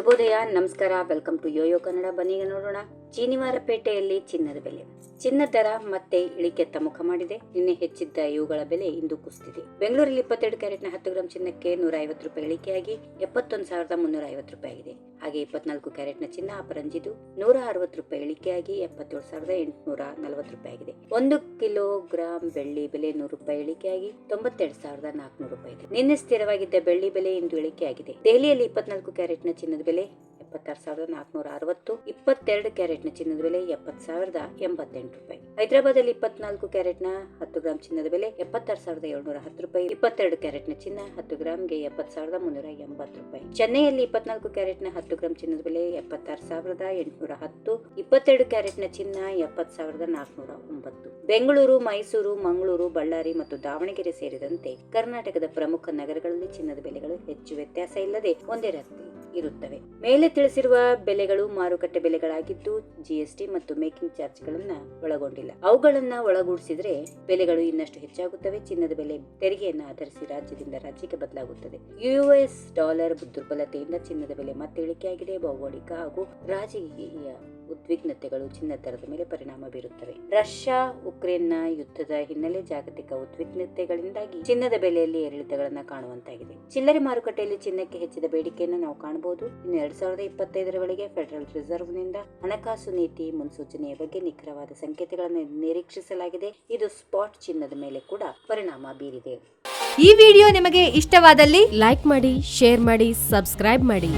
ಶುಭೋದಯ, ನಮಸ್ಕಾರ, welcome to Yoyo Kannada. ಬನ್ನಿ ನೋಡೋಣ ಚೀನಿವಾರಪೇಟೆಯಲ್ಲಿ ಚಿನ್ನದ ಬೆಲೆ. ಚಿನ್ನದ ದರ ಮತ್ತೆ ಇಳಿಕೆತ್ತ ಮುಖ ಮಾಡಿದೆ. ನಿನ್ನೆ ಹೆಚ್ಚಿದ್ದ ಇವುಗಳ ಬೆಲೆ ಇಂದು ಕುಸಿದಿದೆ. ಬೆಂಗಳೂರಲ್ಲಿ 22 ಕ್ಯಾರೆಟ್ನ 10 ಗ್ರಾಂ ಚಿನ್ನಕ್ಕೆ 150 ರೂಪಾಯಿ ಇಳಿಕೆಯಾಗಿ 71,350 ರೂಪಾಯಿ ಆಗಿದೆ. ಹಾಗೆ 24 ಕ್ಯಾರೆಟ್ನ ಚಿನ್ನ ಅಪರಂಜಿದು 160 ರೂಪಾಯಿ ಇಳಿಕೆಯಾಗಿ 77,840 ರೂಪಾಯಿ ಆಗಿದೆ. 1 ಕಿಲೋಗ್ರಾಂ ಬೆಳ್ಳಿ ಬೆಲೆ 100 ರೂಪಾಯಿ ಇಳಿಕೆಯಾಗಿ 92,400 ರೂಪಾಯಿ ಇದೆ. ನಿನ್ನೆ ಸ್ಥಿರವಾಗಿದ್ದ ಬೆಳ್ಳಿ ಬೆಲೆ ಇಂದು ಇಳಿಕೆಯಾಗಿದೆ. ದೆಹಲಿಯಲ್ಲಿ 24 ಕ್ಯಾರೆಟ್ನ ಚಿನ್ನದ ಬೆಲೆ 76,460, 22 ಕ್ಯಾರೆಟ್ನ ಚಿನ್ನದ ಬೆಲೆ 70,088 ರೂಪಾಯಿ. ಹೈದರಾಬಾದಲ್ಲಿ 24 ಕ್ಯಾರೆಟ್ನ 10 ಗ್ರಾಂ ಚಿನ್ನದ ಬೆಲೆ 76,710 ರೂಪಾಯಿ, 22 ಕ್ಯಾರೆಟ್ನ ಚಿನ್ನ 10 ಗ್ರಾಂಗೆ 70,380 ರೂಪಾಯಿ. ಚೆನ್ನೈಯಲ್ಲಿ 24 ಕ್ಯಾರೆಟ್ನ 10 ಗ್ರಾಂ ಚಿನ್ನದ ಬೆಲೆ 76,810, 22 ಕ್ಯಾರೆಟ್ನ ಚಿನ್ನ 70,409. ಬೆಂಗಳೂರು, ಮೈಸೂರು, ಮಂಗಳೂರು, ಬಳ್ಳಾರಿ ಮತ್ತು ದಾವಣಗೆರೆ ಸೇರಿದಂತೆ ಕರ್ನಾಟಕದ ಪ್ರಮುಖ ನಗರಗಳಲ್ಲಿ ಚಿನ್ನದ ಬೆಲೆಗಳು ಹೆಚ್ಚು ವ್ಯತ್ಯಾಸ ಇಲ್ಲದೆ ಒಂದೇ ರೀತಿ ಇರುತ್ತವೆ. ಮೇಲೆ ತಿಳಿಸಿರುವ ಬೆಲೆಗಳು ಮಾರುಕಟ್ಟೆ ಬೆಲೆಗಳಾಗಿದ್ದು ಜಿಎಸ್ಟಿ ಮತ್ತು ಮೇಕಿಂಗ್ ಚಾರ್ಜ್ಗಳನ್ನ ಒಳಗೊಂಡಿಲ್ಲ. ಅವುಗಳನ್ನ ಒಳಗೂಡಿಸಿದ್ರೆ ಬೆಲೆಗಳು ಇನ್ನಷ್ಟು ಹೆಚ್ಚಾಗುತ್ತವೆ. ಚಿನ್ನದ ಬೆಲೆ ತೆರಿಗೆಯನ್ನು ಆಧರಿಸಿ ರಾಜ್ಯದಿಂದ ರಾಜ್ಯಕ್ಕೆ ಬದಲಾಗುತ್ತದೆ. ಯುಎಸ್ ಡಾಲರ್ ದುರ್ಬಲತೆಯಿಂದ ಚಿನ್ನದ ಬೆಲೆ ಮತ್ತೆ ಇಳಿಕೆಯಾಗಿದೆ. ಭೌಗೋಳಿಕ ಹಾಗೂ ರಾಜಕೀಯ ಉದ್ವಿಗ್ನತೆಗಳು ಚಿನ್ನದ ದರದ ಮೇಲೆ ಪರಿಣಾಮ ಬೀರುತ್ತವೆ. ರಷ್ಯಾ ಉಕ್ರೇನ್ನ ಯುದ್ಧದ ಹಿನ್ನೆಲೆ ಜಾಗತಿಕ ಉದ್ವಿಗ್ನತೆಗಳಿಂದಾಗಿ ಚಿನ್ನದ ಬೆಲೆಯಲ್ಲಿ ಏರಿಳಿತಗಳನ್ನು ಕಾಣುವಂತಾಗಿದೆ. ಚಿಲ್ಲರೆ ಮಾರುಕಟ್ಟೆಯಲ್ಲಿ ಚಿನ್ನಕ್ಕೆ ಹೆಚ್ಚಿದ ಬೇಡಿಕೆಯನ್ನು ನಾವು ಕಾಣಬಹುದು. ಇನ್ನು 2025 ವೇಳೆಗೆ ಫೆಡರಲ್ ರಿಸರ್ವ್ ನಿಂದ ಹಣಕಾಸು ನೀತಿ ಮುನ್ಸೂಚನೆಯ ಬಗ್ಗೆ ನಿಖರವಾದ ಸಂಕೇತಗಳನ್ನು ನಿರೀಕ್ಷಿಸಲಾಗಿದೆ. ಇದು ಸ್ಪಾಟ್ ಚಿನ್ನದ ಮೇಲೆ ಕೂಡ ಪರಿಣಾಮ ಬೀರಿದೆ. ಈ ವಿಡಿಯೋ ನಿಮಗೆ ಇಷ್ಟವಾದಲ್ಲಿ ಲೈಕ್ ಮಾಡಿ, ಶೇರ್ ಮಾಡಿ, ಸಬ್ಸ್ಕ್ರೈಬ್ ಮಾಡಿ.